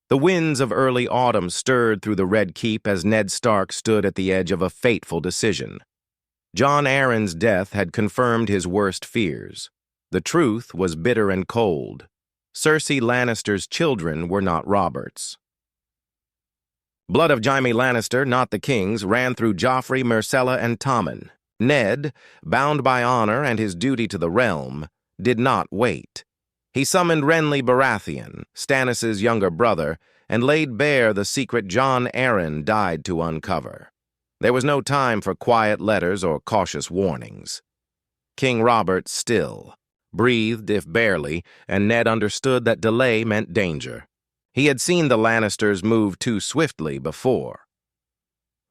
The winds of early autumn stirred through the Red Keep as Ned Stark stood at the edge of a fateful decision. Jon Arryn's death had confirmed his worst fears. The truth was bitter and cold. Cersei Lannister's children were not Robert's. Blood of Jaime Lannister, not the king's, ran through Joffrey, Myrcella, and Tommen. Ned, bound by honor and his duty to the realm, did not wait. He summoned Renly Baratheon, Stannis' younger brother, and laid bare the secret Jon Arryn died to uncover. There was no time for quiet letters or cautious warnings. King Robert still, breathed if barely, and Ned understood that delay meant danger. He had seen the Lannisters move too swiftly before.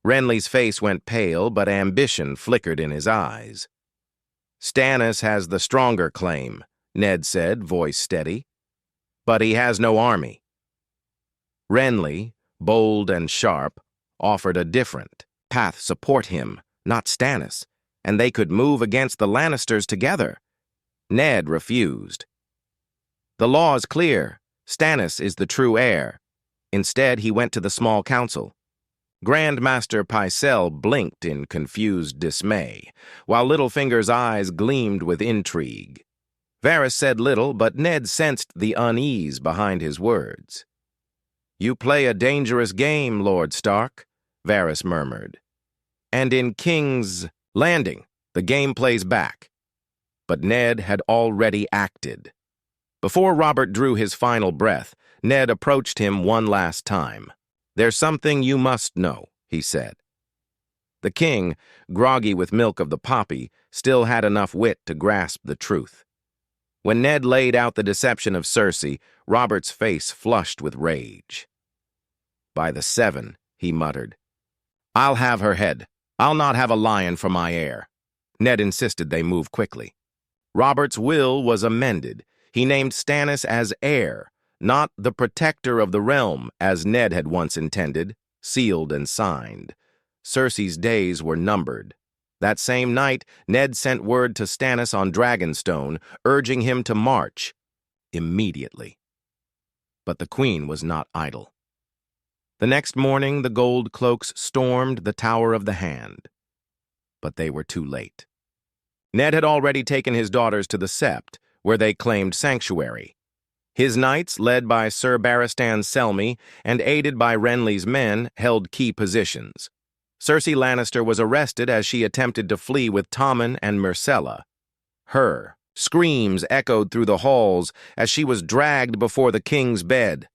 Renly's face went pale, but ambition flickered in his eyes. "Stannis has the stronger claim," Ned said, voice steady. "But he has no army." Renly, bold and sharp, offered a different path. Support him, not Stannis, and they could move against the Lannisters together. Ned refused. "The law is clear. Stannis is the true heir." Instead, he went to the small council. Grandmaster Pycelle blinked in confused dismay, while Littlefinger's eyes gleamed with intrigue. Varys said little, but Ned sensed the unease behind his words. "You play a dangerous game, Lord Stark," Varys murmured. "And in King's Landing, the game plays back." But Ned had already acted. Before Robert drew his final breath, Ned approached him one last time. "There's something you must know," he said. The king, groggy with milk of the poppy, still had enough wit to grasp the truth. When Ned laid out the deception of Cersei, Robert's face flushed with rage. "By the Seven," he muttered. "I'll have her head. I'll not have a lion for my heir." Ned insisted they move quickly. Robert's will was amended. He named Stannis as heir, not the protector of the realm, as Ned had once intended, sealed and signed. Cersei's days were numbered. That same night, Ned sent word to Stannis on Dragonstone, urging him to march immediately. But the queen was not idle. The next morning, the gold cloaks stormed the Tower of the Hand. But they were too late. Ned had already taken his daughters to the Sept, where they claimed sanctuary. His knights, led by Sir Barristan Selmy and aided by Renly's men, held key positions. Cersei Lannister was arrested as she attempted to flee with Tommen and Myrcella. Her screams echoed through the halls as she was dragged before the king's bed.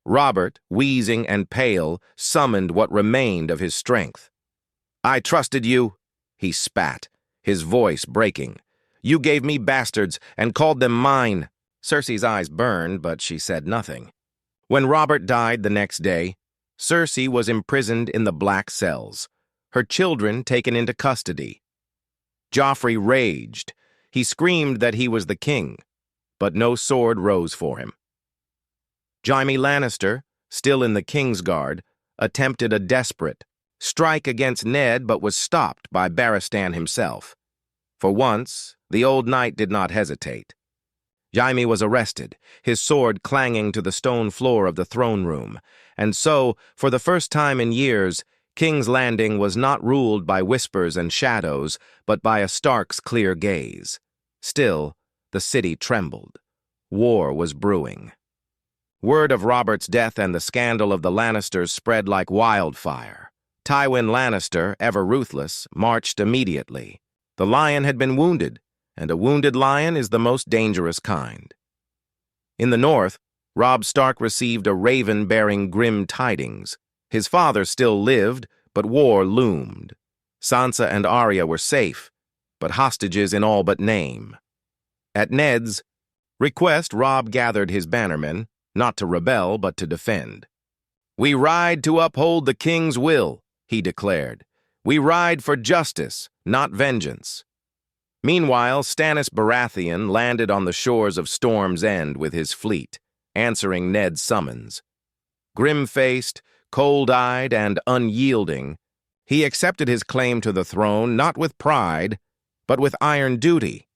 Robert, wheezing and pale, summoned what remained of his strength. "I trusted you," he spat, his voice breaking. "You gave me bastards and called them mine." Cersei's eyes burned, but she said nothing. When Robert died the next day, Cersei was imprisoned in the black cells, her children taken into custody. Joffrey raged. He screamed that he was the king, but no sword rose for him. Jaime Lannister, still in the Kingsguard, attempted a desperate strike against Ned but was stopped by Barristan himself. For once, the old knight did not hesitate. Jaime was arrested, his sword clanging to the stone floor of the throne room, and so, for the first time in years, King's Landing was not ruled by whispers and shadows, but by a Stark's clear gaze. Still, the city trembled. War was brewing. Word of Robert's death and the scandal of the Lannisters spread like wildfire. Tywin Lannister, ever ruthless, marched immediately. The lion had been wounded, and a wounded lion is the most dangerous kind. In the north, Robb Stark received a raven bearing grim tidings. His father still lived, but war loomed. Sansa and Arya were safe, but hostages in all but name. At Ned's request, Robb gathered his bannermen, not to rebel, but to defend. "We ride to uphold the king's will," he declared. "We ride for justice, not vengeance." Meanwhile, Stannis Baratheon landed on the shores of Storm's End with his fleet, answering Ned's summons. Grim-faced, cold-eyed, and unyielding, he accepted his claim to the throne not with pride, but with iron duty.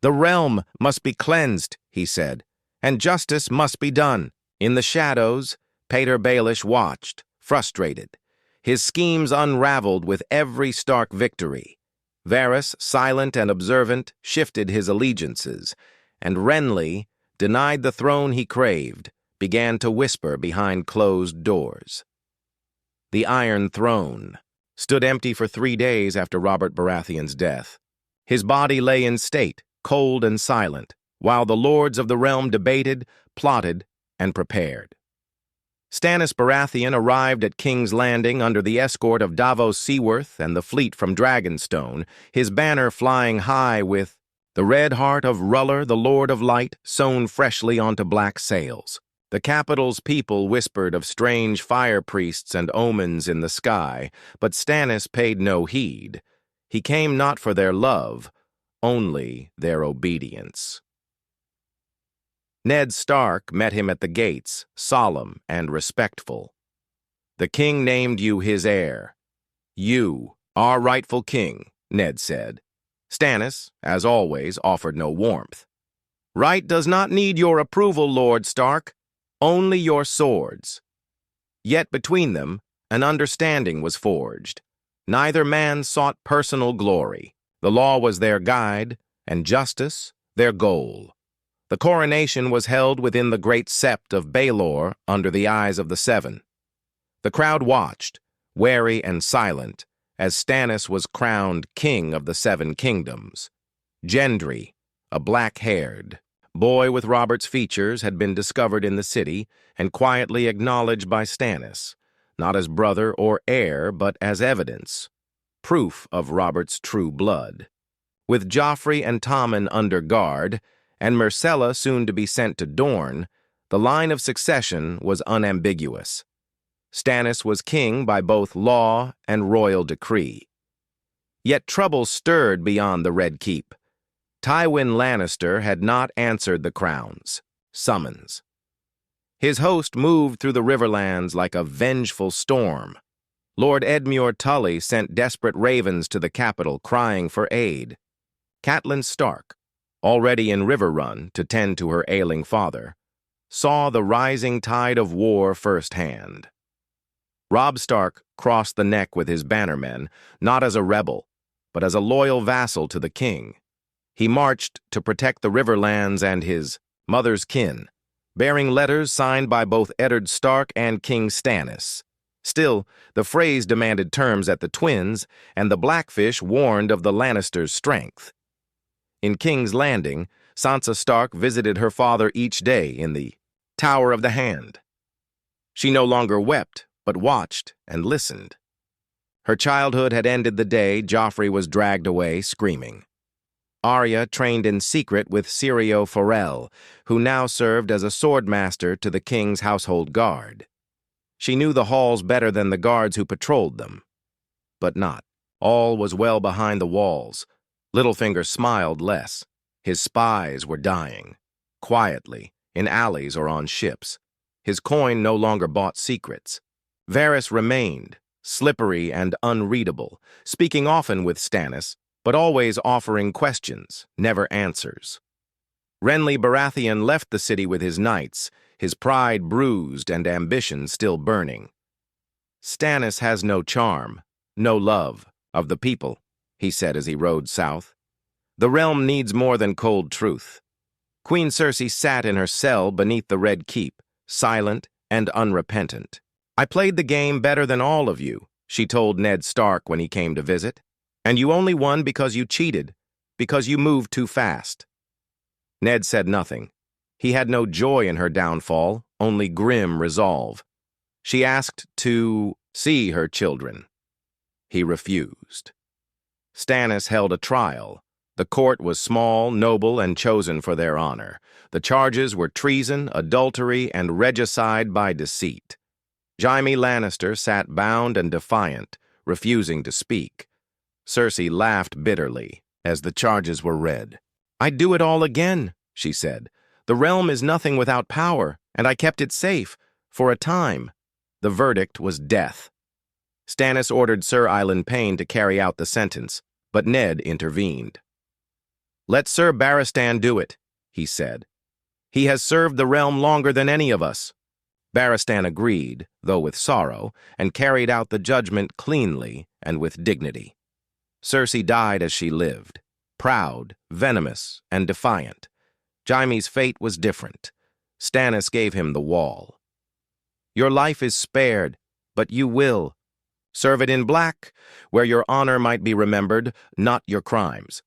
"The realm must be cleansed," he said, "and justice must be done." In the shadows, Pater Baelish watched, frustrated. His schemes unraveled with every Stark victory. Varys, silent and observant, shifted his allegiances, and Renly, denied the throne he craved, began to whisper behind closed doors. The Iron Throne stood empty for 3 days after Robert Baratheon's death. His body lay in state, cold and silent, while the lords of the realm debated, plotted, and prepared. Stannis Baratheon arrived at King's Landing under the escort of Davos Seaworth and the fleet from Dragonstone, his banner flying high with the red heart of Ruller, the Lord of Light, sewn freshly onto black sails. The capital's people whispered of strange fire priests and omens in the sky, but Stannis paid no heed. He came not for their love, only their obedience. Ned Stark met him at the gates, solemn and respectful. "The king named you his heir. You, our rightful king," Ned said. Stannis, as always, offered no warmth. "Right does not need your approval, Lord Stark, only your swords." Yet between them, an understanding was forged. Neither man sought personal glory. The law was their guide, and justice their goal. The coronation was held within the great sept of Baelor under the eyes of the Seven. The crowd watched, wary and silent, as Stannis was crowned king of the Seven Kingdoms. Gendry, a black-haired boy with Robert's features, had been discovered in the city and quietly acknowledged by Stannis, not as brother or heir, but as evidence, proof of Robert's true blood. With Joffrey and Tommen under guard, and Myrcella soon to be sent to Dorne, the line of succession was unambiguous. Stannis was king by both law and royal decree. Yet trouble stirred beyond the Red Keep. Tywin Lannister had not answered the crown's summons. His host moved through the Riverlands like a vengeful storm. Lord Edmure Tully sent desperate ravens to the capital crying for aid. Catelyn Stark, already in Riverrun to tend to her ailing father, saw the rising tide of war firsthand. Robb Stark crossed the neck with his bannermen, not as a rebel, but as a loyal vassal to the king. He marched to protect the Riverlands and his mother's kin, bearing letters signed by both Eddard Stark and King Stannis. Still, the Freys demanded terms at the Twins, and the Blackfish warned of the Lannisters' strength. In King's Landing, Sansa Stark visited her father each day in the Tower of the Hand. She no longer wept, but watched and listened. Her childhood had ended the day Joffrey was dragged away screaming. Arya trained in secret with Syrio Forel, who now served as a swordmaster to the king's household guard. She knew the halls better than the guards who patrolled them. But not. All was well behind the walls. Littlefinger smiled less. His spies were dying, quietly, in alleys or on ships. His coin no longer bought secrets. Varys remained, slippery and unreadable, speaking often with Stannis, but always offering questions, never answers. Renly Baratheon left the city with his knights, his pride bruised and ambition still burning. "Stannis has no charm, no love of the people," he said as he rode south. "The realm needs more than cold truth." Queen Cersei sat in her cell beneath the Red Keep, silent and unrepentant. "I played the game better than all of you," she told Ned Stark when he came to visit. "And you only won because you cheated, because you moved too fast." Ned said nothing. He had no joy in her downfall, only grim resolve. She asked to see her children. He refused. Stannis held a trial. The court was small, noble, and chosen for their honor. The charges were treason, adultery, and regicide by deceit. Jaime Lannister sat bound and defiant, refusing to speak. Cersei laughed bitterly as the charges were read. "I'd do it all again," she said. "The realm is nothing without power, and I kept it safe, for a time." The verdict was death. Stannis ordered Sir Ilan Payne to carry out the sentence, but Ned intervened. "Let Sir Barristan do it," he said. "He has served the realm longer than any of us." Barristan agreed, though with sorrow, and carried out the judgment cleanly and with dignity. Cersei died as she lived, proud, venomous, and defiant. Jaime's fate was different. Stannis gave him the wall. Your life is spared, but you will. Serve it in black, where your honor might be remembered, not your crimes.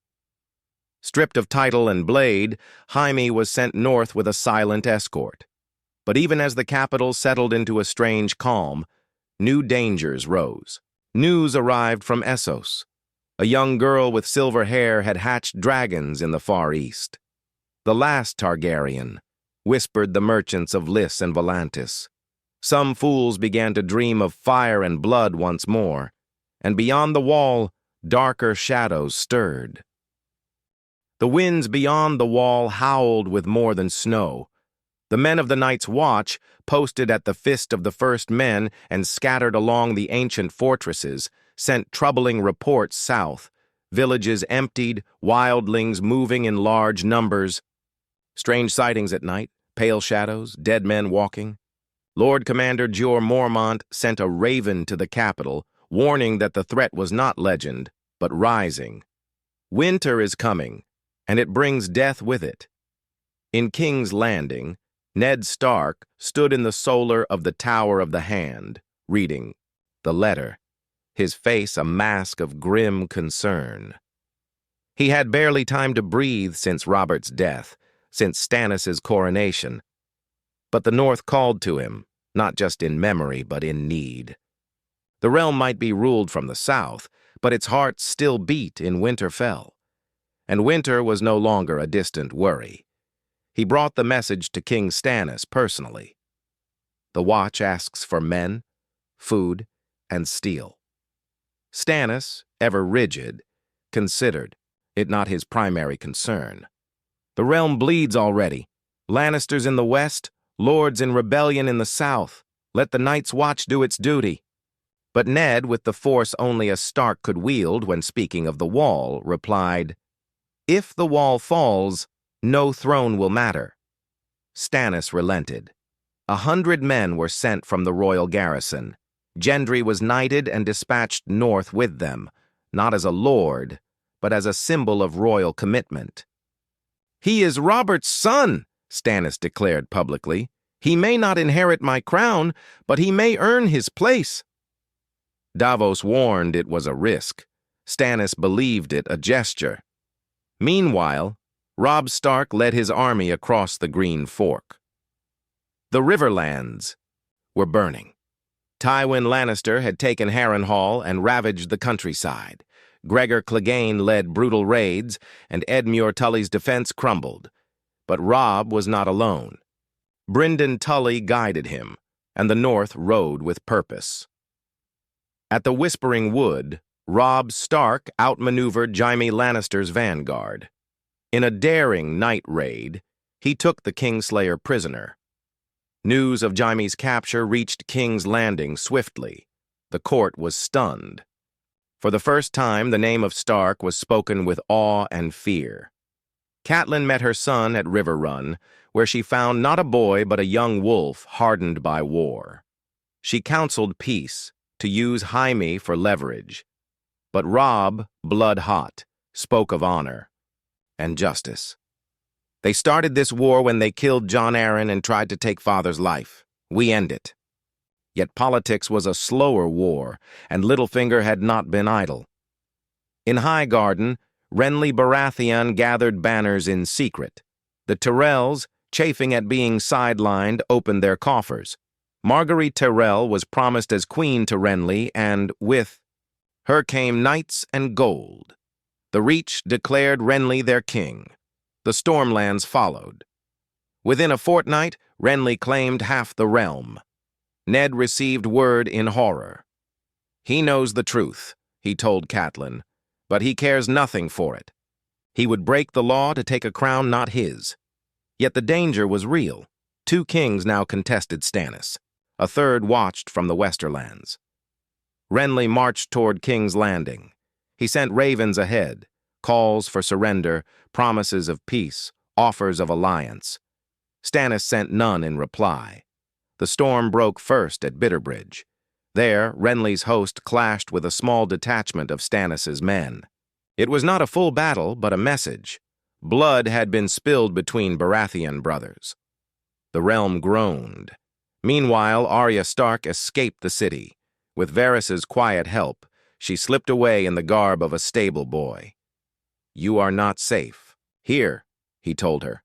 Stripped of title and blade, Jaime was sent north with a silent escort. But even as the capital settled into a strange calm, new dangers rose. News arrived from Essos. A young girl with silver hair had hatched dragons in the Far East. The last Targaryen, whispered the merchants of Lys and Volantis. Some fools began to dream of fire and blood once more, and beyond the wall, darker shadows stirred. The winds beyond the wall howled with more than snow. The men of the Night's Watch, posted at the Fist of the First Men and scattered along the ancient fortresses, sent troubling reports south, villages emptied, wildlings moving in large numbers. Strange sightings at night, pale shadows, dead men walking. Lord Commander Jeor Mormont sent a raven to the capital, warning that the threat was not legend, but rising. Winter is coming, and it brings death with it. In King's Landing, Ned Stark stood in the solar of the Tower of the Hand, reading the letter, his face a mask of grim concern. He had barely time to breathe since Robert's death, since Stannis' coronation. But the North called to him, not just in memory, but in need. The realm might be ruled from the south, but its heart still beat in Winterfell. And winter was no longer a distant worry. He brought the message to King Stannis personally. The Watch asks for men, food, and steel. Stannis, ever rigid, considered it not his primary concern. The realm bleeds already. Lannisters in the west, lords in rebellion in the south. Let the Night's Watch do its duty. But Ned, with the force only a Stark could wield when speaking of the wall, replied, "If the wall falls, no throne will matter." Stannis relented. 100 men were sent from the royal garrison. Gendry was knighted and dispatched north with them, not as a lord, but as a symbol of royal commitment. "He is Robert's son," Stannis declared publicly. "He may not inherit my crown, but he may earn his place." Davos warned it was a risk. Stannis believed it a gesture. Meanwhile, Robb Stark led his army across the Green Fork. The Riverlands were burning. Tywin Lannister had taken Harrenhal and ravaged the countryside. Gregor Clegane led brutal raids, and Edmure Tully's defense crumbled. But Robb was not alone. Brynden Tully guided him, and the North rode with purpose. At the Whispering Wood, Robb Stark outmaneuvered Jaime Lannister's vanguard. In a daring night raid, he took the Kingslayer prisoner. News of Jaime's capture reached King's Landing swiftly. The court was stunned. For the first time, the name of Stark was spoken with awe and fear. Catelyn met her son at River Run, where she found not a boy but a young wolf hardened by war. She counseled peace, to use Jaime for leverage. But Robb, blood-hot, spoke of honor and justice. "They started this war when they killed Jon Arryn and tried to take Father's life. We end it." Yet politics was a slower war, and Littlefinger had not been idle. In Highgarden, Renly Baratheon gathered banners in secret. The Tyrells, chafing at being sidelined, opened their coffers. Marguerite Tyrell was promised as queen to Renly, and with her came knights and gold. The Reach declared Renly their king. The Stormlands followed. Within a fortnight, Renly claimed half the realm. Ned received word in horror. "He knows the truth," he told Catelyn, "but he cares nothing for it. He would break the law to take a crown not his." Yet the danger was real. 2 kings now contested Stannis. A third watched from the Westerlands. Renly marched toward King's Landing. He sent ravens ahead, calls for surrender, promises of peace, offers of alliance. Stannis sent none in reply. The storm broke first at Bitterbridge. There, Renly's host clashed with a small detachment of Stannis's men. It was not a full battle, but a message. Blood had been spilled between Baratheon brothers. The realm groaned. Meanwhile, Arya Stark escaped the city. With Varys's quiet help, she slipped away in the garb of a stable boy. "You are not safe. Here," he told her.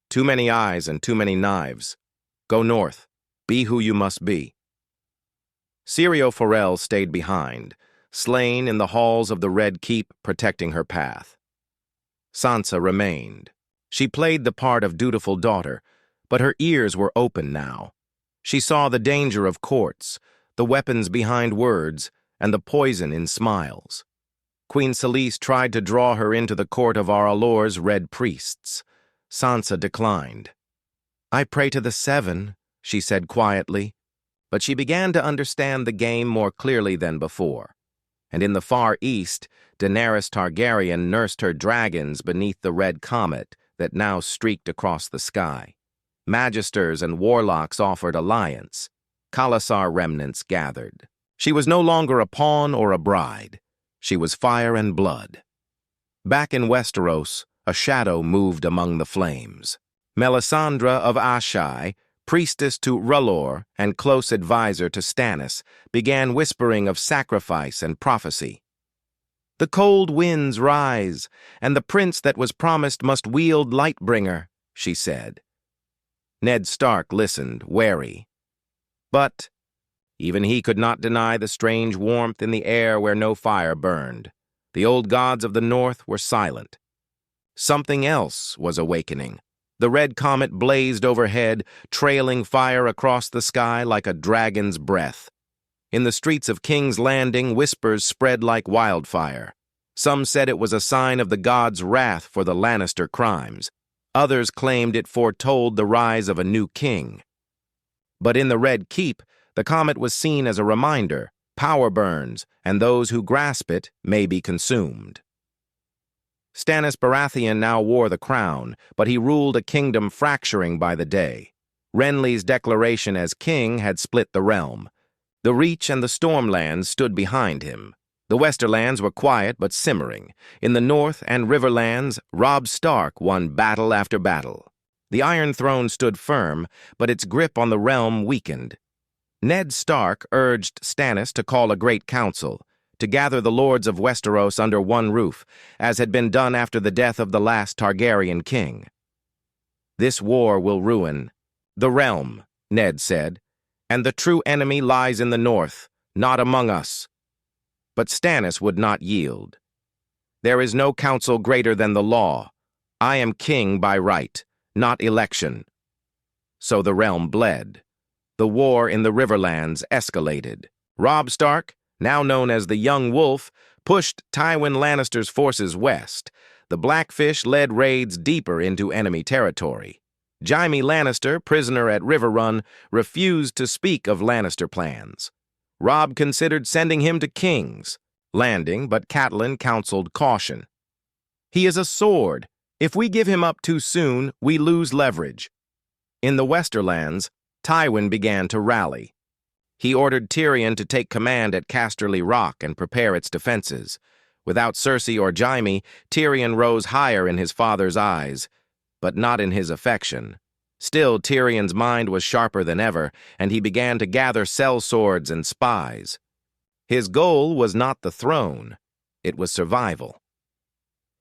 "Too many eyes and too many knives. Go north. Be who you must be." Syrio Forel stayed behind, slain in the halls of the Red Keep, protecting her path. Sansa remained. She played the part of dutiful daughter, but her ears were open now. She saw the danger of courts, the weapons behind words, and the poison in smiles. Queen Selyse tried to draw her into the court of Aralor's red priests. Sansa declined. "I pray to the Seven," she said quietly, but she began to understand the game more clearly than before. And in the far east, Daenerys Targaryen nursed her dragons beneath the red comet that now streaked across the sky. Magisters and warlocks offered alliance. Khalasar remnants gathered. She was no longer a pawn or a bride. She was fire and blood. Back in Westeros, a shadow moved among the flames. Melisandre of Ashai, priestess to R'hllor and close advisor to Stannis, began whispering of sacrifice and prophecy. "The cold winds rise, and the prince that was promised must wield Lightbringer," she said. Ned Stark listened, wary. But even he could not deny the strange warmth in the air where no fire burned. The old gods of the north were silent. Something else was awakening. The red comet blazed overhead, trailing fire across the sky like a dragon's breath. In the streets of King's Landing, whispers spread like wildfire. Some said it was a sign of the gods' wrath for the Lannister crimes. Others claimed it foretold the rise of a new king. But in the Red Keep, the comet was seen as a reminder: power burns, and those who grasp it may be consumed. Stannis Baratheon now wore the crown, but he ruled a kingdom fracturing by the day. Renly's declaration as king had split the realm. The Reach and the Stormlands stood behind him. The Westerlands were quiet but simmering. In the North and Riverlands, Robb Stark won battle after battle. The Iron Throne stood firm, but its grip on the realm weakened. Ned Stark urged Stannis to call a great council, to gather the lords of Westeros under one roof, as had been done after the death of the last Targaryen king. "This war will ruin the realm," Ned said, "and the true enemy lies in the north, not among us." But Stannis would not yield. "There is no council greater than the law. I am king by right, not election." So the realm bled. The war in the Riverlands escalated. Robb Stark, now known as the Young Wolf, pushed Tywin Lannister's forces west. The Blackfish led raids deeper into enemy territory. Jaime Lannister, prisoner at Riverrun, refused to speak of Lannister plans. Robb considered sending him to King's Landing, but Catelyn counseled caution. "He is a sword. If we give him up too soon, we lose leverage." In the Westerlands, Tywin began to rally. He ordered Tyrion to take command at Casterly Rock and prepare its defenses. Without Cersei or Jaime, Tyrion rose higher in his father's eyes, but not in his affection. Still, Tyrion's mind was sharper than ever, and he began to gather sellswords and spies. His goal was not the throne, it was survival.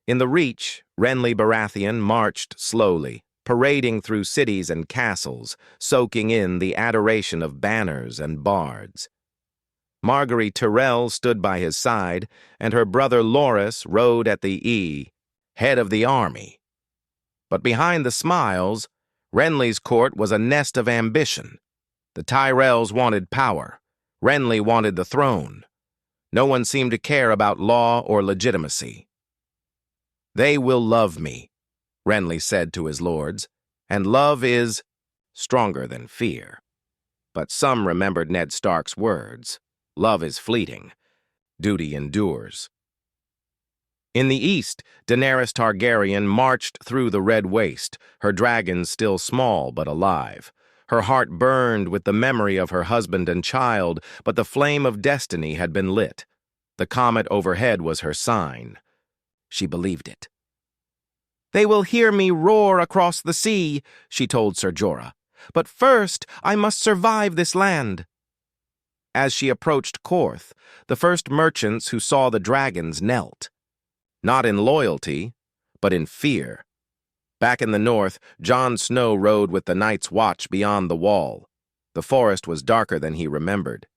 In the Reach, Renly Baratheon marched slowly, parading through cities and castles, soaking in the adoration of banners and bards. Margaery Tyrell stood by his side, and her brother Loras rode at the head of the army. But behind the smiles, Renly's court was a nest of ambition. The Tyrells wanted power. Renly wanted the throne. No one seemed to care about law or legitimacy. "They will love me," Renly said to his lords, "and love is stronger than fear." But some remembered Ned Stark's words: "Love is fleeting. Duty endures." In the east, Daenerys Targaryen marched through the Red Waste, her dragons still small but alive. Her heart burned with the memory of her husband and child, but the flame of destiny had been lit. The comet overhead was her sign. She believed it. "They will hear me roar across the sea," she told Ser Jorah. "But first, I must survive this land." As she approached Korth, the first merchants who saw the dragons knelt. Not in loyalty, but in fear. Back in the north, Jon Snow rode with the Night's Watch beyond the wall. The forest was darker than he remembered.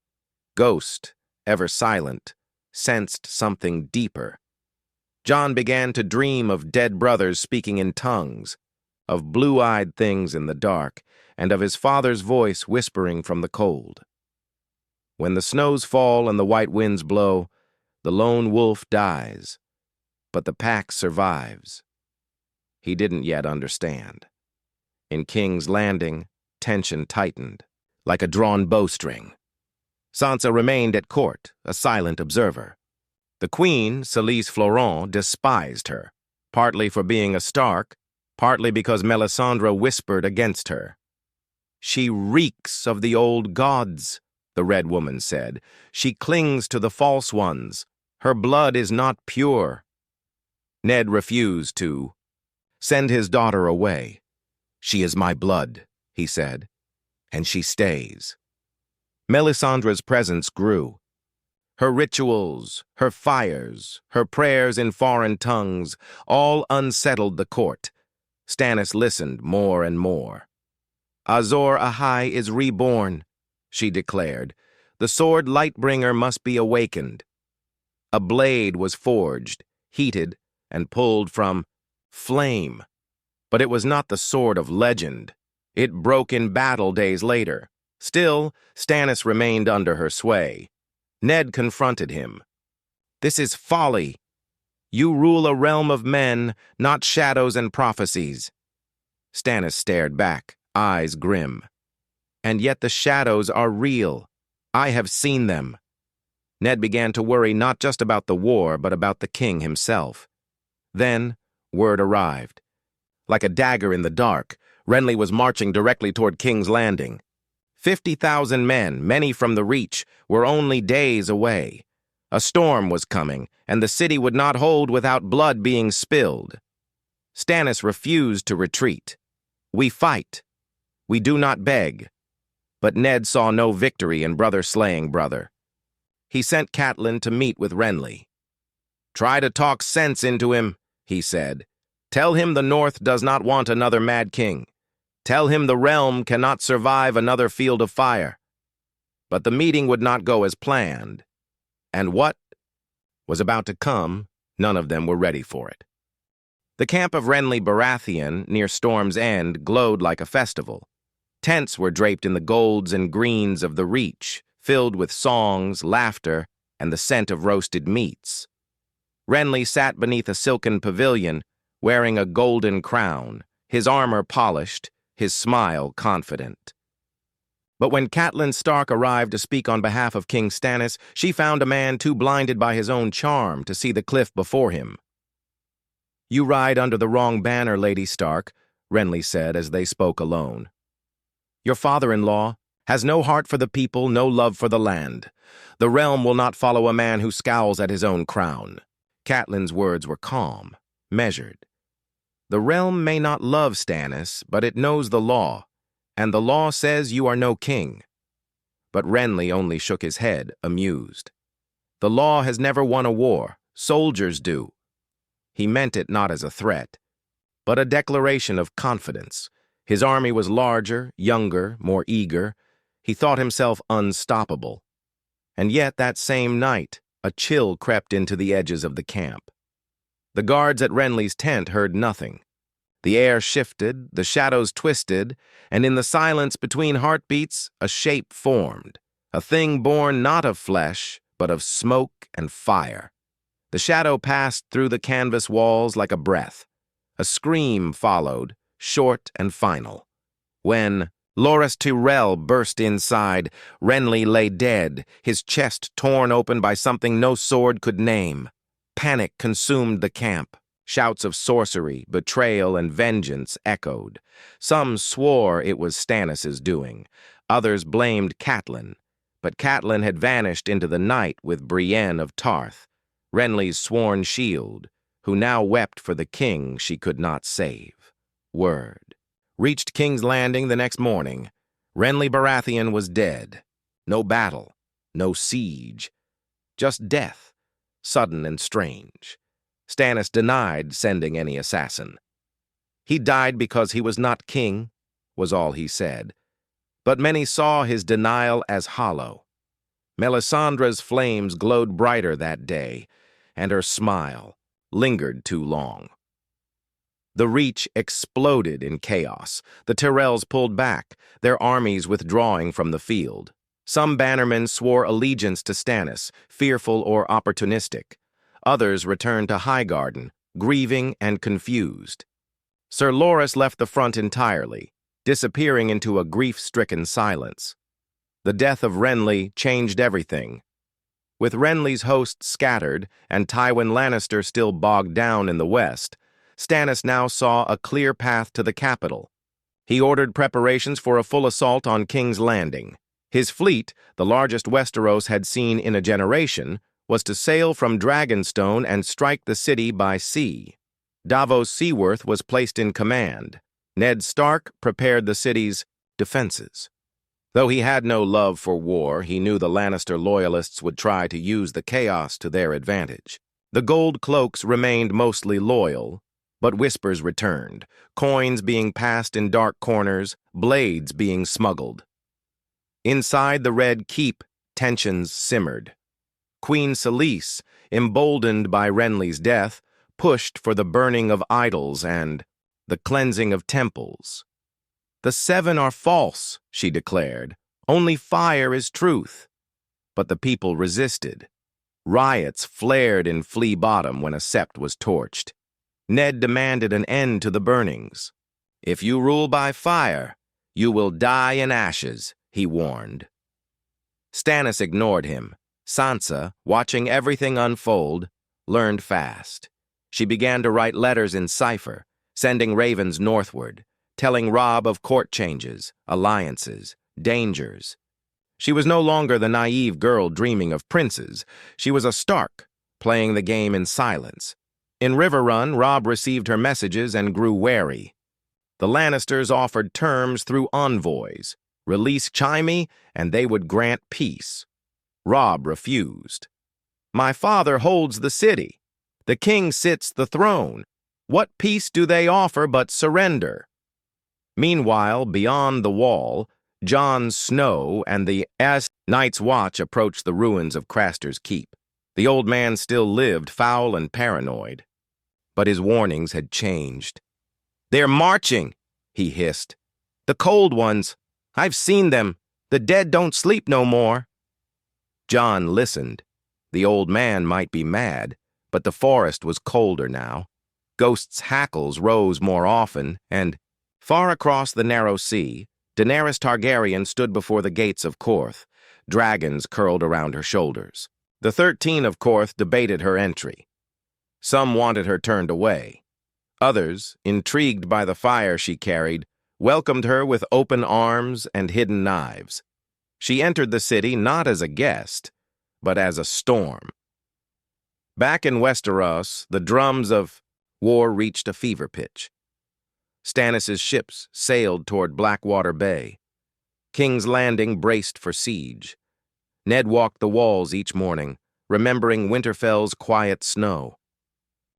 Ghost, ever silent, sensed something deeper. Jon began to dream of dead brothers speaking in tongues, of blue-eyed things in the dark, and of his father's voice whispering from the cold. When the snows fall and the white winds blow, the lone wolf dies, but the pack survives. He didn't yet understand. In King's Landing, tension tightened, like a drawn bowstring. Sansa remained at court, a silent observer. The queen, Selyse Florent, despised her, partly for being a Stark, partly because Melisandre whispered against her. "She reeks of the old gods," the Red Woman said. "She clings to the false ones. Her blood is not pure." Ned refused to send his daughter away. "She is my blood," he said, "and she stays." Melisandre's presence grew. Her rituals, her fires, her prayers in foreign tongues, all unsettled the court. Stannis listened more and more. "Azor Ahai is reborn," she declared. "The sword Lightbringer must be awakened." A blade was forged, heated, and pulled from flame. But it was not the sword of legend. It broke in battle days later. Still, Stannis remained under her sway. Ned confronted him. "This is folly. You rule a realm of men, not shadows and prophecies." Stannis stared back, eyes grim. "And yet the shadows are real. I have seen them." Ned began to worry not just about the war, but about the king himself. Then, word arrived. Like a dagger in the dark, Renly was marching directly toward King's Landing. 50,000 men, many from the Reach, were only days away. A storm was coming, and the city would not hold without blood being spilled. Stannis refused to retreat. "We fight. We do not beg." But Ned saw no victory in brother slaying brother. He sent Catelyn to meet with Renly. "Try to talk sense into him," he said. "Tell him the North does not want another Mad King. Tell him the realm cannot survive another field of fire." But the meeting would not go as planned. And what was about to come, none of them were ready for it. The camp of Renly Baratheon, near Storm's End, glowed like a festival. Tents were draped in the golds and greens of the Reach, filled with songs, laughter, and the scent of roasted meats. Renly sat beneath a silken pavilion, wearing a golden crown, his armor polished, his smile confident. But when Catelyn Stark arrived to speak on behalf of King Stannis, she found a man too blinded by his own charm to see the cliff before him. "You ride under the wrong banner, Lady Stark," Renly said as they spoke alone. "Your father-in-law has no heart for the people, no love for the land. The realm will not follow a man who scowls at his own crown." Catelyn's words were calm, measured. "The realm may not love Stannis, but it knows the law, and the law says you are no king." But Renly only shook his head, amused. "The law has never won a war. Soldiers do." He meant it not as a threat, but a declaration of confidence. His army was larger, younger, more eager. He thought himself unstoppable. And yet that same night, a chill crept into the edges of the camp. The guards at Renly's tent heard nothing. The air shifted, the shadows twisted, and in the silence between heartbeats, a shape formed, a thing born not of flesh, but of smoke and fire. The shadow passed through the canvas walls like a breath. A scream followed, short and final. When Loras Tyrell burst inside, Renly lay dead, his chest torn open by something no sword could name. Panic consumed the camp. Shouts of sorcery, betrayal, and vengeance echoed. Some swore it was Stannis's doing. Others blamed Catelyn. But Catelyn had vanished into the night with Brienne of Tarth, Renly's sworn shield, who now wept for the king she could not save. Word reached King's Landing the next morning. Renly Baratheon was dead. No battle, no siege, just death, sudden and strange. Stannis denied sending any assassin. He died because he was not king, was all he said. But many saw his denial as hollow. Melisandre's flames glowed brighter that day, and her smile lingered too long. The Reach exploded in chaos. The Tyrells pulled back, their armies withdrawing from the field. Some bannermen swore allegiance to Stannis, fearful or opportunistic. Others returned to Highgarden, grieving and confused. Sir Loras left the front entirely, disappearing into a grief-stricken silence. The death of Renly changed everything. With Renly's hosts scattered and Tywin Lannister still bogged down in the west, Stannis now saw a clear path to the capital. He ordered preparations for a full assault on King's Landing. His fleet, the largest Westeros had seen in a generation, was to sail from Dragonstone and strike the city by sea. Davos Seaworth was placed in command. Ned Stark prepared the city's defenses. Though he had no love for war, he knew the Lannister loyalists would try to use the chaos to their advantage. The Gold Cloaks remained mostly loyal, but whispers returned, coins being passed in dark corners, blades being smuggled. Inside the Red Keep, tensions simmered. Queen Selyse, emboldened by Renly's death, pushed for the burning of idols and the cleansing of temples. "The Seven are false," she declared. "Only fire is truth." But the people resisted. Riots flared in Flea Bottom when a sept was torched. Ned demanded an end to the burnings. "If you rule by fire, you will die in ashes," he warned. Stannis ignored him. Sansa, watching everything unfold, learned fast. She began to write letters in cipher, sending ravens northward, telling Robb of court changes, alliances, dangers. She was no longer the naive girl dreaming of princes. She was a Stark, playing the game in silence. In Riverrun, Robb received her messages and grew wary. The Lannisters offered terms through envoys. Release Jaime, and they would grant peace. Robb refused. "My father holds the city. The king sits the throne. What peace do they offer but surrender?" Meanwhile, beyond the wall, Jon Snow and the Night's Watch approached the ruins of Craster's Keep. The old man still lived, foul and paranoid. But his warnings had changed. "They're marching," he hissed. "The cold ones. I've seen them. The dead don't sleep no more." Jon listened. The old man might be mad, but the forest was colder now. Ghosts' hackles rose more often, and far across the narrow sea, Daenerys Targaryen stood before the gates of Korth. Dragons curled around her shoulders. The 13 of Korth debated her entry. Some wanted her turned away. Others, intrigued by the fire she carried, welcomed her with open arms and hidden knives. She entered the city not as a guest, but as a storm. Back in Westeros, the drums of war reached a fever pitch. Stannis' ships sailed toward Blackwater Bay. King's Landing braced for siege. Ned walked the walls each morning, remembering Winterfell's quiet snow.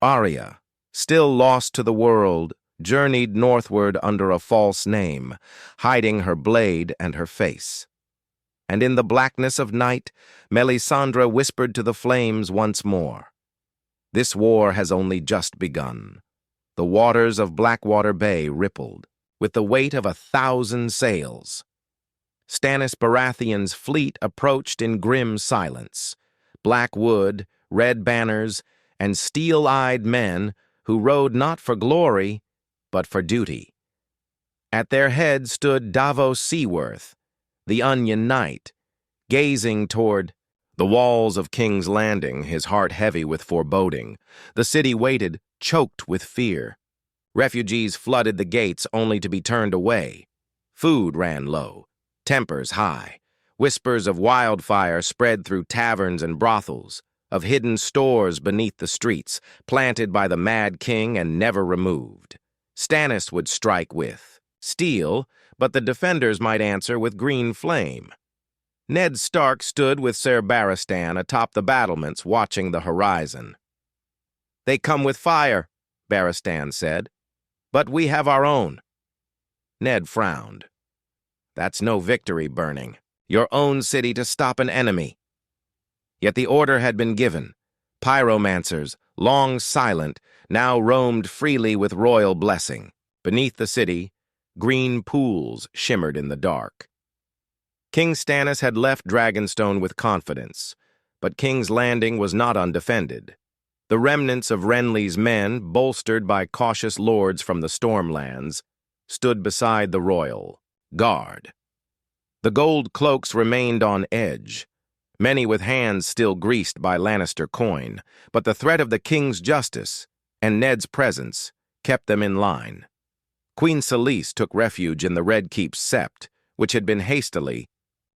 Arya, still lost to the world, journeyed northward under a false name, hiding her blade and her face. And in the blackness of night, Melisandre whispered to the flames once more. "This war has only just begun." The waters of Blackwater Bay rippled, with the weight of 1,000 sails. Stannis Baratheon's fleet approached in grim silence. Black wood, red banners, and steel-eyed men who rode not for glory, but for duty. At their head stood Davos Seaworth, the Onion Knight, gazing toward The walls of King's Landing, his heart heavy with foreboding. The city waited, choked with fear. Refugees flooded the gates only to be turned away. Food ran low, tempers high. Whispers of wildfire spread through taverns and brothels, of hidden stores beneath the streets, planted by the mad king and never removed. Stannis would strike with steel, but the defenders might answer with green flame. Ned Stark stood with Ser Barristan atop the battlements, watching the horizon. "They come with fire," Barristan said, "but we have our own." Ned frowned. "That's no victory, Burning. Your own city to stop an enemy." Yet the order had been given. Pyromancers, long silent, now roamed freely with royal blessing. Beneath the city, green pools shimmered in the dark. King Stannis had left Dragonstone with confidence, but King's Landing was not undefended. The remnants of Renly's men, bolstered by cautious lords from the Stormlands, stood beside the royal guard. The gold cloaks remained on edge, many with hands still greased by Lannister coin, but the threat of the king's justice and Ned's presence kept them in line. Queen Selyse took refuge in the Red Keep's sept, which had been hastily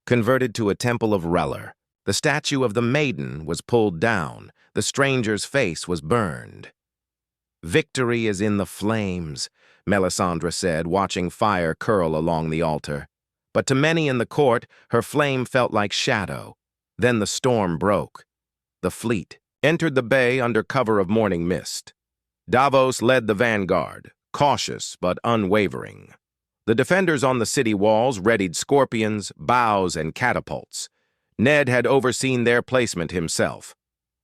converted to a temple of R'hllor. The statue of the maiden was pulled down. The stranger's face was burned. "Victory is in the flames," Melisandre said, watching fire curl along the altar. But to many in the court, her flame felt like shadow. Then the storm broke. The fleet entered the bay under cover of morning mist. Davos led the vanguard, cautious but unwavering. The defenders on the city walls readied scorpions, bows, and catapults. Ned had overseen their placement himself.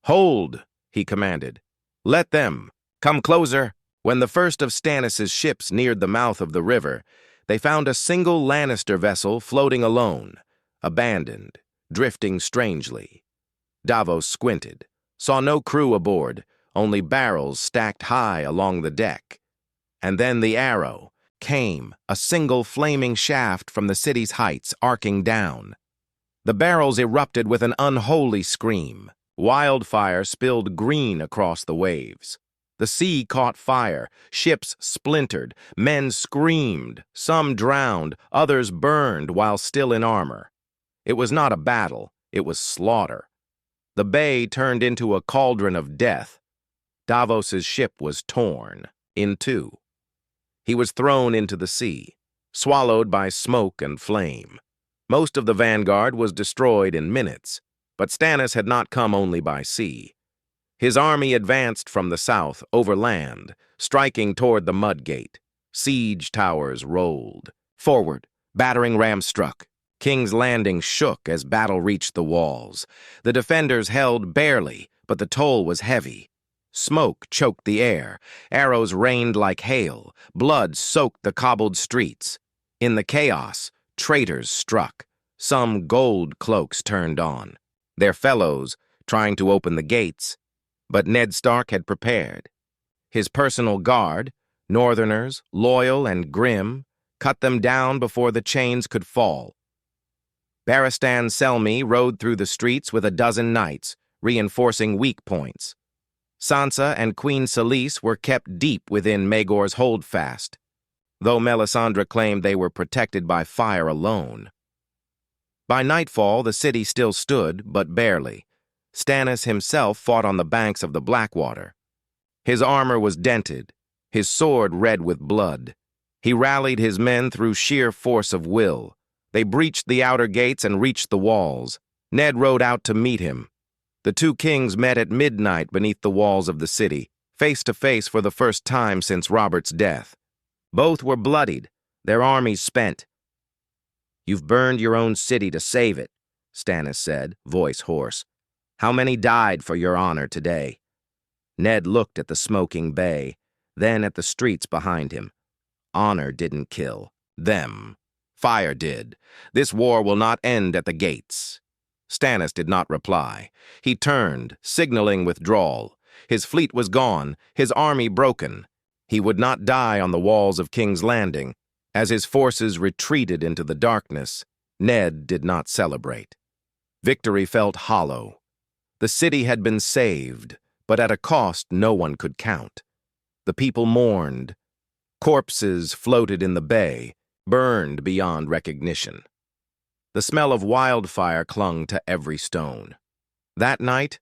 "Hold," he commanded. "Let them come closer." When the first of Stannis' ships neared the mouth of the river, they found a single Lannister vessel floating alone, abandoned, drifting strangely. Davos squinted, saw no crew aboard, only barrels stacked high along the deck. And then the arrow came, a single flaming shaft from the city's heights arcing down. The barrels erupted with an unholy scream. Wildfire spilled green across the waves. The sea caught fire, ships splintered, men screamed, some drowned, others burned while still in armor. It was not a battle, it was slaughter. The bay turned into a cauldron of death. Davos's ship was torn in two. He was thrown into the sea, swallowed by smoke and flame. Most of the vanguard was destroyed in minutes, but Stannis had not come only by sea. His army advanced from the south, over land, striking toward the Mudgate. Siege towers rolled. Forward, battering rams struck. King's Landing shook as battle reached the walls. The defenders held barely, but the toll was heavy. Smoke choked the air. Arrows rained like hail. Blood soaked the cobbled streets. In the chaos, traitors struck. Some gold cloaks turned on. Their fellows, trying to open the gates, but Ned Stark had prepared. His personal guard, Northerners, loyal and grim, cut them down before the chains could fall. Barristan Selmy rode through the streets with a dozen knights, reinforcing weak points. Sansa and Queen Selyse were kept deep within Maegor's holdfast, though Melisandre claimed they were protected by fire alone. By nightfall, the city still stood, but barely. Stannis himself fought on the banks of the Blackwater. His armor was dented, his sword red with blood. He rallied his men through sheer force of will. They breached the outer gates and reached the walls. Ned rode out to meet him. The two kings met at midnight beneath the walls of the city, face to face for the first time since Robert's death. Both were bloodied, their armies spent. "You've burned your own city to save it," Stannis said, voice hoarse. "How many died for your honor today?" Ned looked at the smoking bay, then at the streets behind him. Honor didn't kill them. Fire did. This war will not end at the gates. Stannis did not reply. He turned, signaling withdrawal. His fleet was gone, his army broken. He would not die on the walls of King's Landing. As his forces retreated into the darkness, Ned did not celebrate. Victory felt hollow. The city had been saved, but at a cost no one could count. The people mourned. Corpses floated in the bay, burned beyond recognition. The smell of wildfire clung to every stone. That night,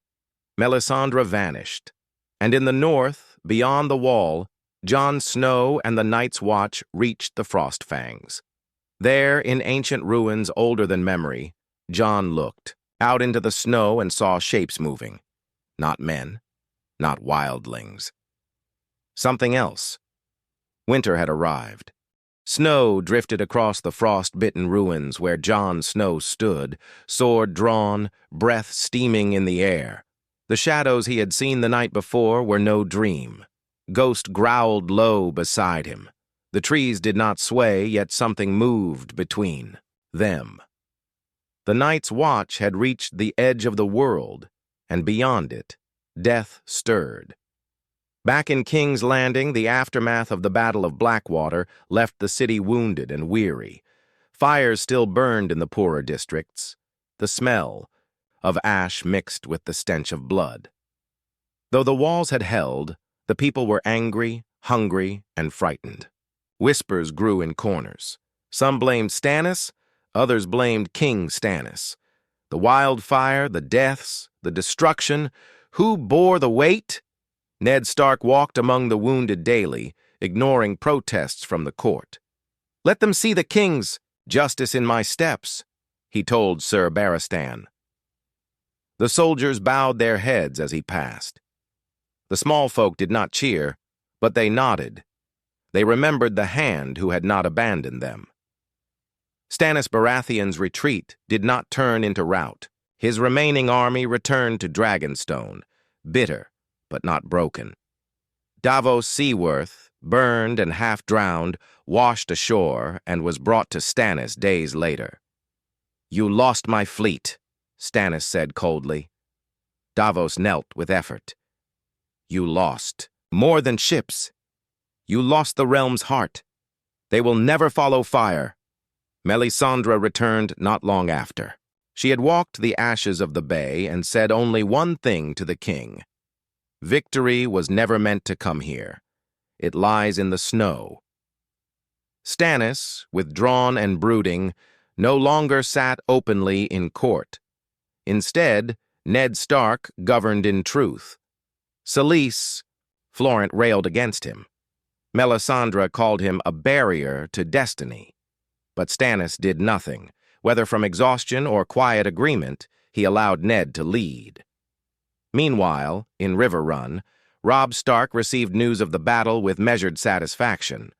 Melisandre vanished, and in the north, beyond the wall, Jon Snow and the Night's Watch reached the Frostfangs. There, in ancient ruins older than memory, Jon looked out into the snow and saw shapes moving. Not men, not wildlings. Something else. Winter had arrived. Snow drifted across the frost-bitten ruins where Jon Snow stood, sword drawn, breath steaming in the air. The shadows he had seen the night before were no dream. Ghost growled low beside him. The trees did not sway, yet something moved between them. The Night's Watch had reached the edge of the world, and beyond it, death stirred. Back in King's Landing, the aftermath of the Battle of Blackwater left the city wounded and weary. Fires still burned in the poorer districts, the smell of ash mixed with the stench of blood. Though the walls had held, the people were angry, hungry, and frightened. Whispers grew in corners. Some blamed Stannis, others blamed King Stannis. The wildfire, the deaths, the destruction, who bore the weight? Ned Stark walked among the wounded daily, ignoring protests from the court. "Let them see the king's justice in my steps," he told Sir Barristan. The soldiers bowed their heads as he passed. The small folk did not cheer, but they nodded. They remembered the hand who had not abandoned them. Stannis Baratheon's retreat did not turn into rout. His remaining army returned to Dragonstone, bitter but not broken. Davos Seaworth, burned and half-drowned, washed ashore and was brought to Stannis days later. "You lost my fleet," Stannis said coldly. Davos knelt with effort. "You lost more than ships. You lost the realm's heart. They will never follow fire." Melisandre returned not long after. She had walked the ashes of the bay and said only one thing to the king. Victory was never meant to come here. It lies in the snow. Stannis, withdrawn and brooding, no longer sat openly in court. Instead, Ned Stark governed in truth. Selyse, Florent railed against him. Melisandre called him a barrier to destiny. But Stannis did nothing. Whether from exhaustion or quiet agreement, he allowed Ned to lead. Meanwhile, in River Run, Robb Stark received news of the battle with measured satisfaction.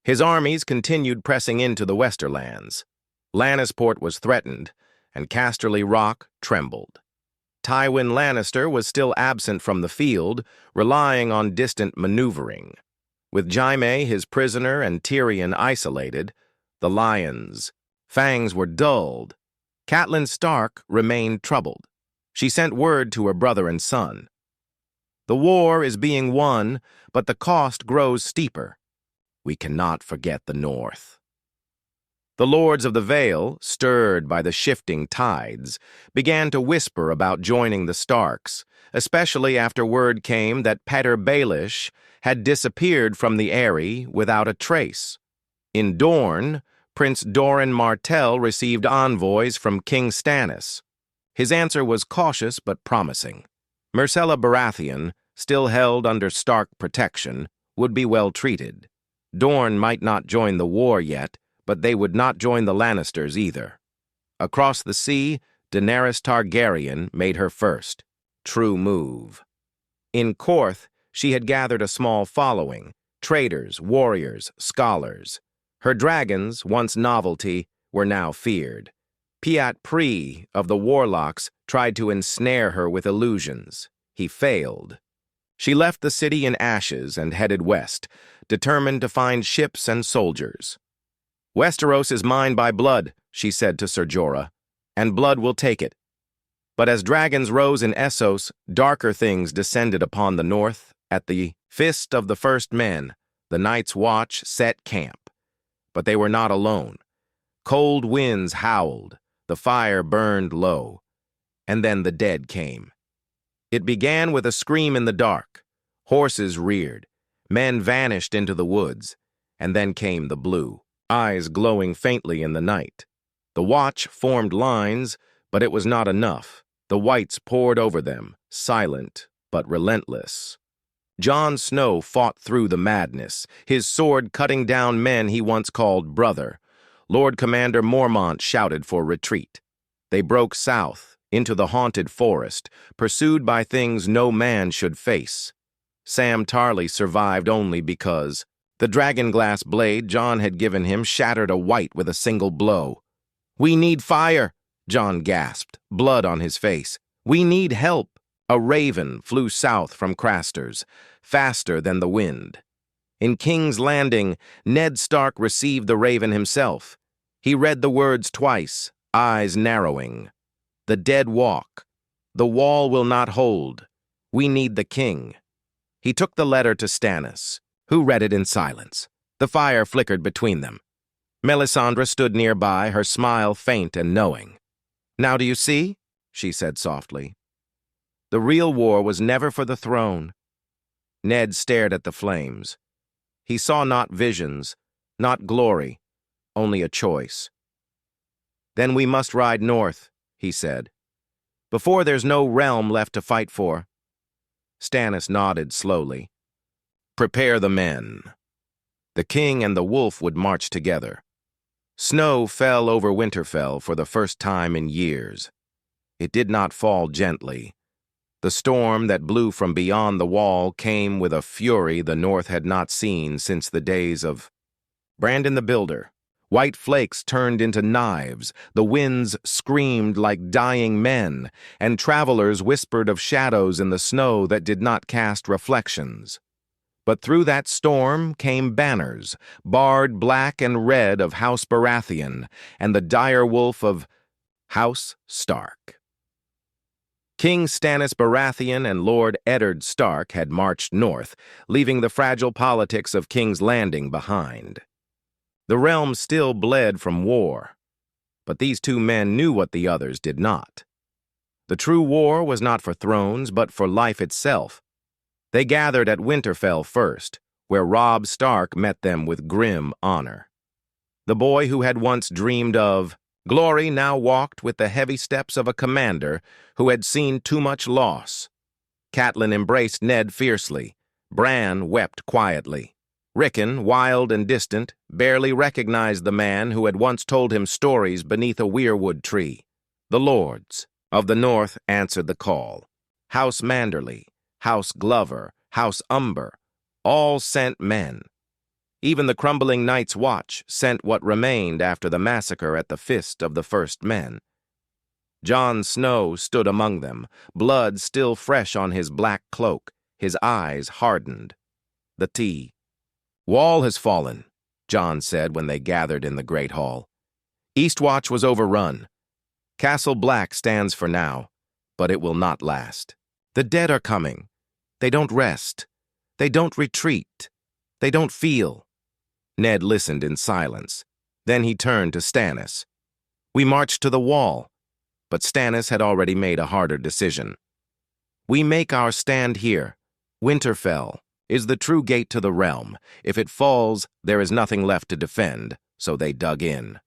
His armies continued pressing into the Westerlands. Lannisport was threatened, and Casterly Rock trembled. Tywin Lannister was still absent from the field, relying on distant maneuvering. With Jaime his prisoner and Tyrion isolated, the lions' fangs were dulled. Catelyn Stark remained troubled. She sent word to her brother and son. "The war is being won, but the cost grows steeper. We cannot forget the North." The lords of the Vale, stirred by the shifting tides, began to whisper about joining the Starks, especially after word came that Petyr Baelish had disappeared from the Eyrie without a trace. In Dorne, Prince Doran Martell received envoys from King Stannis. His answer was cautious but promising. Myrcella Baratheon, still held under Stark protection, would be well treated. Dorne might not join the war yet, but they would not join the Lannisters either. Across the sea, Daenerys Targaryen made her first true move. In Korth, she had gathered a small following, traders, warriors, scholars. Her dragons, once novelty, were now feared. Piat Pri of the Warlocks tried to ensnare her with illusions. He failed. She left the city in ashes and headed west, determined to find ships and soldiers. "Westeros is mine by blood," she said to Ser Jorah, "and blood will take it." But as dragons rose in Essos, darker things descended upon the north. At the fist of the first men, the Night's Watch set camp. But they were not alone. Cold winds howled. The fire burned low. and then the dead came. It began with a scream in the dark. Horses reared, men vanished into the woods, and then came the blue, eyes glowing faintly in the night. The watch formed lines, but it was not enough. The whites poured over them, silent but relentless. Jon Snow fought through the madness, his sword cutting down men he once called brother. Lord Commander Mormont shouted for retreat. They broke south, into the haunted forest, pursued by things no man should face. Sam Tarly survived only because the dragonglass blade Jon had given him shattered a white with a single blow. "We need fire," Jon gasped, blood on his face. "We need help." A raven flew south from Craster's, faster than the wind. In King's Landing, Ned Stark received the raven himself. He read the words twice, eyes narrowing. "The dead walk. The wall will not hold. We need the king." He took the letter to Stannis, who read it in silence. The fire flickered between them. Melisandre stood nearby, her smile faint and knowing. "Now do you see?" she said softly. The real war was never for the throne. Ned stared at the flames. He saw not visions, not glory, only a choice. "Then we must ride north," he said. "Before there's no realm left to fight for." Stannis nodded slowly. "Prepare the men." The king and the wolf would march together. Snow fell over Winterfell for the first time in years. It did not fall gently. The storm that blew from beyond the wall came with a fury the North had not seen since the days of Brandon the Builder. White flakes turned into knives, the winds screamed like dying men, and travelers whispered of shadows in the snow that did not cast reflections. But through that storm came banners, barred black and red of House Baratheon, and the dire wolf of House Stark. King Stannis Baratheon and Lord Eddard Stark had marched north, leaving the fragile politics of King's Landing behind. The realm still bled from war, but these two men knew what the others did not. The true war was not for thrones, but for life itself. They gathered at Winterfell first, where Robb Stark met them with grim honor. The boy who had once dreamed of glory now walked with the heavy steps of a commander who had seen too much loss. Catelyn embraced Ned fiercely. Bran wept quietly. Rickon, wild and distant, barely recognized the man who had once told him stories beneath a weirwood tree. The lords of the North answered the call. House Manderly, House Glover, House Umber, all sent men. Even the crumbling Night's Watch sent what remained after the massacre at the Fist of the First Men. Jon Snow stood among them, blood still fresh on his black cloak, his eyes hardened. The tea. "Wall has fallen," Jon said when they gathered in the Great Hall. "Eastwatch was overrun. Castle Black stands for now, but it will not last. The dead are coming. They don't rest. They don't retreat. They don't feel." Ned listened in silence. Then he turned to Stannis. "We marched to the wall," but Stannis had already made a harder decision. "We make our stand here. Winterfell is the true gate to the realm. If it falls, there is nothing left to defend," so they dug in.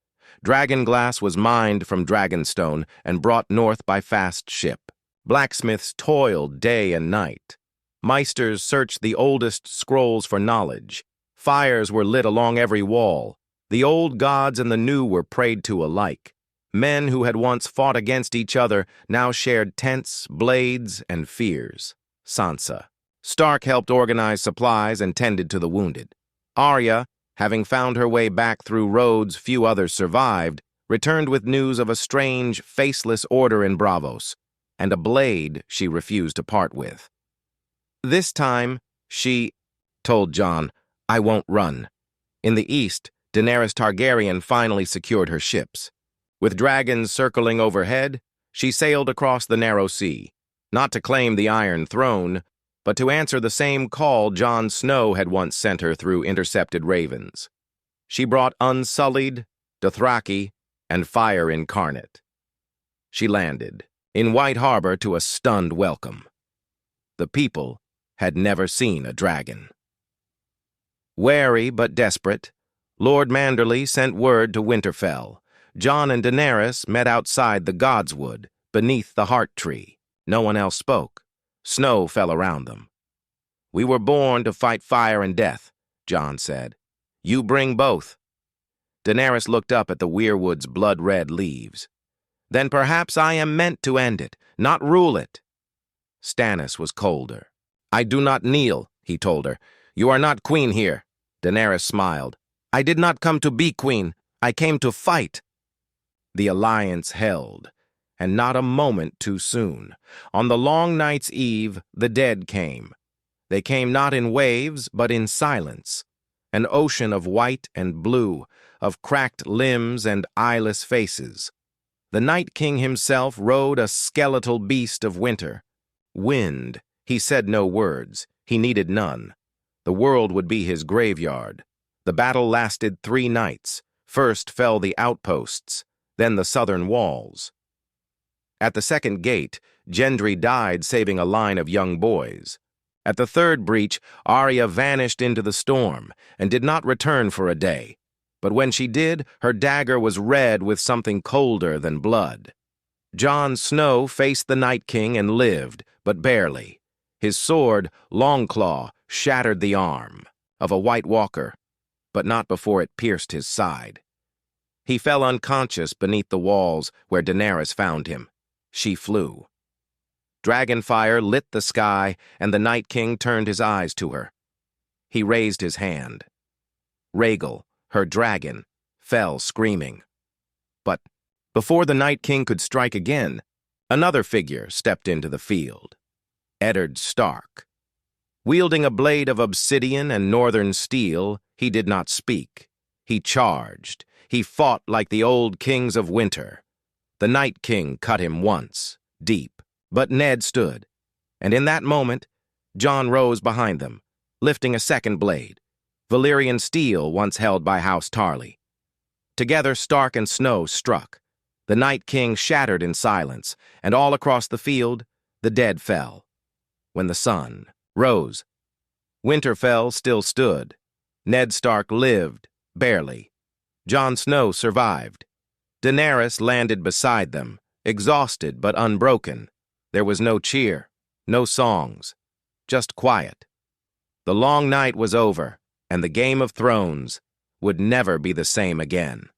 Dragonglass was mined from Dragonstone and brought north by fast ship. Blacksmiths toiled day and night. Meisters searched the oldest scrolls for knowledge. Fires were lit along every wall. The old gods and the new were prayed to alike. Men who had once fought against each other now shared tents, blades, and fears. Sansa. Stark helped organize supplies and tended to the wounded. Arya, having found her way back through roads few others survived, returned with news of a strange, faceless order in Braavos, and a blade she refused to part with. This time, she told Jon, "I won't run." In the east, Daenerys Targaryen finally secured her ships. With dragons circling overhead, she sailed across the narrow sea, not to claim the Iron Throne, but to answer the same call Jon Snow had once sent her through intercepted ravens. She brought Unsullied, Dothraki, and fire incarnate. She landed, in White Harbor to a stunned welcome. The people had never seen a dragon. Wary but desperate, Lord Manderley sent word to Winterfell. Jon and Daenerys met outside the Godswood, beneath the Heart Tree. No one else spoke. Snow fell around them. "We were born to fight fire and death," Jon said. "You bring both." Daenerys looked up at the weirwood's blood-red leaves. "Then perhaps I am meant to end it, not rule it." Stannis was colder. "I do not kneel," he told her. "You are not queen here." Daenerys smiled. "I did not come to be queen. I came to fight." The alliance held, and not a moment too soon. On the long night's eve, the dead came. They came not in waves, but in silence. An ocean of white and blue, of cracked limbs and eyeless faces. The Night King himself rode a skeletal beast of winter. Wind. He said no words. He needed none. The world would be his graveyard. The battle lasted 3 nights. First fell the outposts, then the southern walls. At the second gate, Gendry died saving a line of young boys. At the third breach, Arya vanished into the storm and did not return for a day. But when she did, her dagger was red with something colder than blood. Jon Snow faced the Night King and lived, but barely. His sword, Longclaw, shattered the arm of a White Walker, but not before it pierced his side. He fell unconscious beneath the walls where Daenerys found him. She flew. Dragonfire lit the sky, and the Night King turned his eyes to her. He raised his hand. Rhaegal, her dragon, fell screaming. But before the Night King could strike again, another figure stepped into the field. Eddard Stark. Wielding a blade of obsidian and northern steel, he did not speak. He charged. He fought like the old kings of winter. The Night King cut him once, deep, but Ned stood, and in that moment, Jon rose behind them, lifting a second blade, Valyrian steel once held by House Tarly. Together Stark and Snow struck. The Night King shattered in silence, and all across the field, the dead fell. When the sun rose, Winterfell still stood. Ned Stark lived, barely. Jon Snow survived. Daenerys landed beside them, exhausted but unbroken. There was no cheer, no songs, just quiet. The long night was over, and the Game of Thrones would never be the same again.